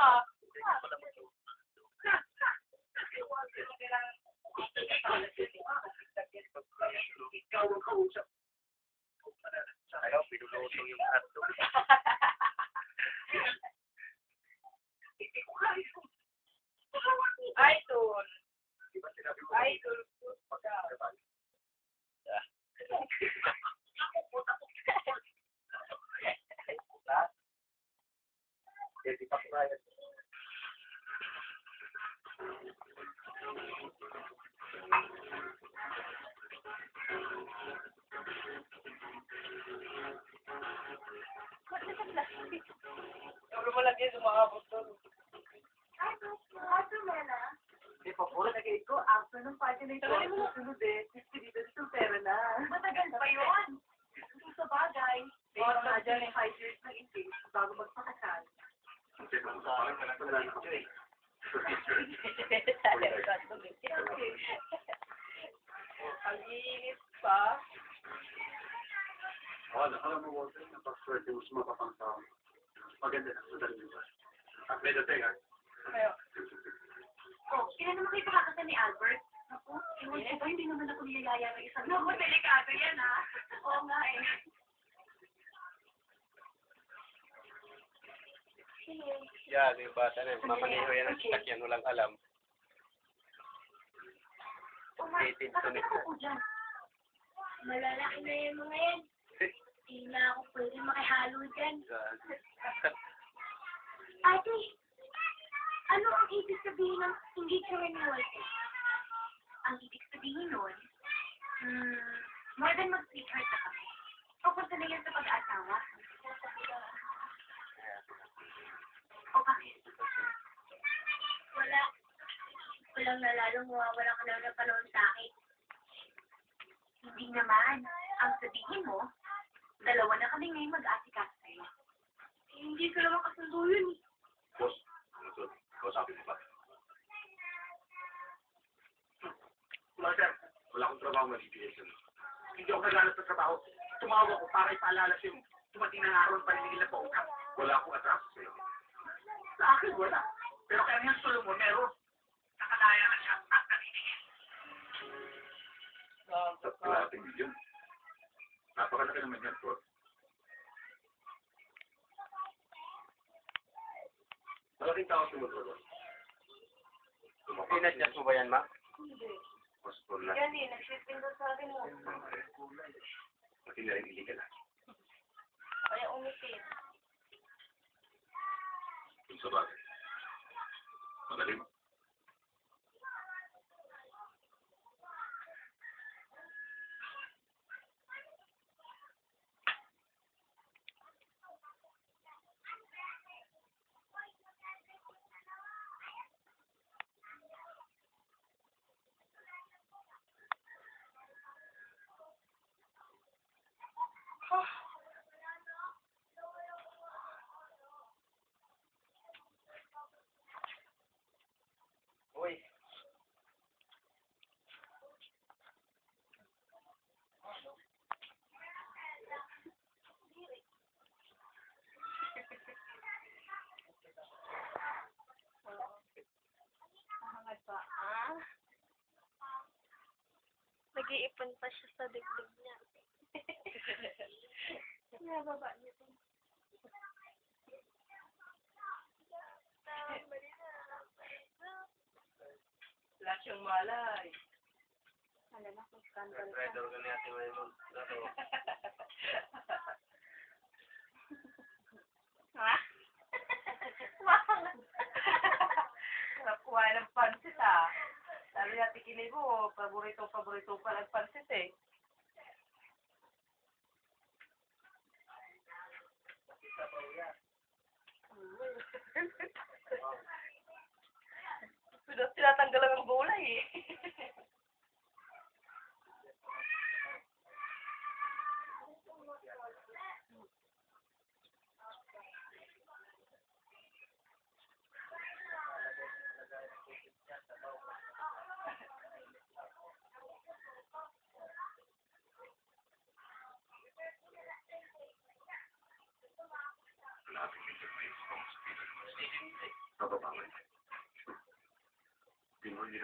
pa. Ikaw ang kausap. Ayaw, pinulutong yung hotdog. Idol. Di ba sinabi mo? Idol. Di pa kumaya. Yung lumalagyan, sumakabot doon. Di pa puro nag-8 ko. After ng party na ito, susunod eh. Dito dito pera na. Matagal pa yun. Sa bagay. Meron nga dyan eh, 5 years na intake bago magpakasal. Ang init pa. Alam mo, Walter, napag-swerte mo sa mga papangtao. Maganda na sa dalawa. At may dating, ha? Kaya, Oh, kailan naman kayo pakakasal ni Albert? Ako, ewan ko ba, hindi naman ako niyayaya ng isang naku, delikado yan ha. Oo nga eh. Yan, yung bata na yun. Mamaniho yan ang sasakyan, walang alam. Bakit ako po dyan? Malalaki na yung mga yan. Hindi na ako pwede makihalo dyan. Ate, ano ang ibig sabihin ng engagement ni Walter? Ang ibig sabihin nun, more than mag-sweetheart na kami. Papunta na yan sa pag-aasawa. O bakit? Wala. Walang nalalong mawawala ka na ng panahon sa akin. Hindi naman. Ang sabihin mo, dalawa na kami ngayon mag-aasikas sa'yo. Hindi ka naman kasundo yun eh. Boss, ano to? Kausapin mo ba? Walter, wala akong trabaho mag-ibigay sa'yo. Hindi ako naglalap sa trabaho. Tumawag ako para ipaalala sa'yo. Tumating na araw pa rin nila po. Wala akong atraso sa'yo. Sa akin, wala. Pero kaya nga solo mo, meron. Nakalaya na siya at naniningin. Sa plating yun. Napakalaki naman yan, bro. Malaking tao sumutulog. Pinadjust mo ba yan, ma? hindi. Pastor na. Yan eh, nag-shipping doon sa akin mo. Pati na rin illegal na. Kaya umitin. Kung sa bagay. Magaling. Uy. Mahangad pa. Ah? Nag-iipon pa siya sa dibdib niya. Nababa niya ito. Wala siyang malay. Alala, may scandal ka. Rider ka niya, Ate Maymon. Ha? Nakuha ng pansit ah. Sabi natin kinay mo, paborito pa ng pansit eh. Tinatanggal lang ang gulay eh.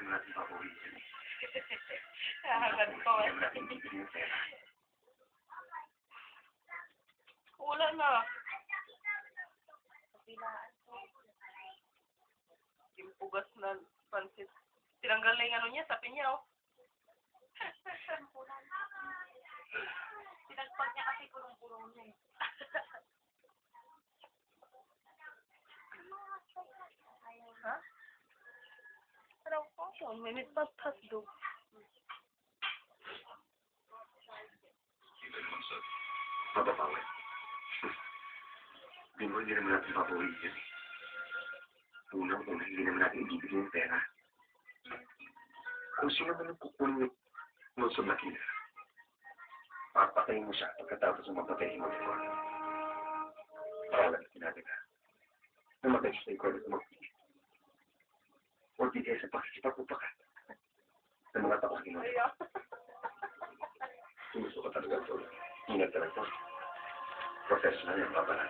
naman natin papawi dyan eh. Hahagad ko Hindi eh. naman natin bibigyan yung pera. Wala na. Kapilaan. Yung pugas na pansit. Tinanggal na yung ano niya, sabi niya oh. Tinagpag niya kasi kulong-kulong niya eh. Ha? Ano po? One minute past hotdog. Iba naman sa papapawi. Hindi naman natin papawi dyan eh. Unang-una, hindi naman natin ibibigay yung pera. Kung sino man ang kukunin mo sa makina, papatayin mo siya pagkatapos ng mapatayin mo before. Paralan na sinabi ka. Namatay siya sa ikaw na tumagpili. Huwag di kayo sa pakikipag-upakan ng mga tapos ginawa. Ayaw. Kung gusto ka talaga ito, ingat ka lang ito. Professional yung babalan.